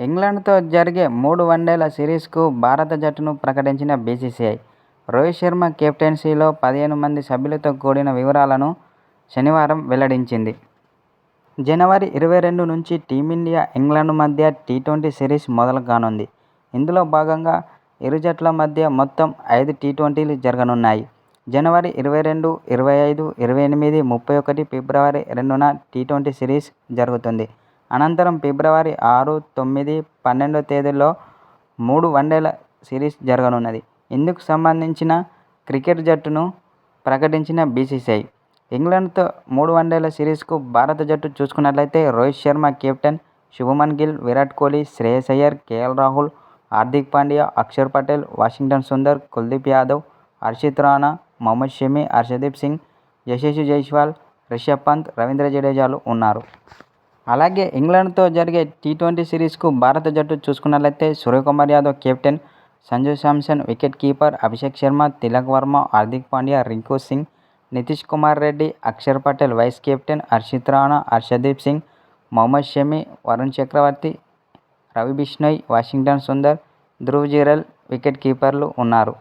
ఇంగ్లాండ్తో జరిగే 3 వన్డేల సిరీస్కు భారత జట్టును ప్రకటించిన బీసీసీఐ. రోహిత్ శర్మ కెప్టెన్సీలో 15 మంది సభ్యులతో కూడిన వివరాలను శనివారం వెల్లడించింది. జనవరి 22 నుంచి టీమిండియా, ఇంగ్లాండ్ మధ్య టీ20 సిరీస్ మొదలు కానుంది. ఇందులో భాగంగా ఇరు జట్ల మధ్య మొత్తం 5 టీ20లు జరగనున్నాయి. జనవరి 22, 25, 28, 31, ఫిబ్రవరి 2న టీ20 సిరీస్ జరుగుతుంది. అనంతరం ఫిబ్రవరి 6, 9, 12 తేదీల్లో 3 వన్డేల సిరీస్ జరగనున్నది. ఇందుకు సంబంధించిన క్రికెట్ జట్టును ప్రకటించిన బీసీసీఐ. ఇంగ్లాండ్తో 3 వన్డేల సిరీస్కు భారత జట్టు చూసుకున్నట్లయితే Rohit Sharma captain, Shubman Gill, Virat Kohli, Shreyas Iyer, KL Rahul, Hardik Pandya, Axar Patel, Washington Sundar, Kuldeep Yadav, Harshit Rana, Mohammed Shami, Harshdeep Singh, Yashasvi Jaiswal, Rishabh Pant, Ravindra జడేజాలు ఉన్నారు. అలాగే ఇంగ్లాండ్తో జరిగే టీ20 సిరీస్కు భారత జట్టు చూసుకున్నట్లయితే Suryakumar Yadav captain, Sanju Samson wicket keeper, Abhishek Sharma, Tilak Varma, Hardik Pandya, Rinku Singh, Nitish Kumar Reddy, Axar Patel vice captain, Harshit Rana, Harshdeep Singh, Mohammed Shami, Varun చక్రవర్తి, రవి బిష్ణోయ్, వాషింగ్టన్ సుందర్, ధ్రువ్ జురెల్ వికెట్ కీపర్లు ఉన్నారు.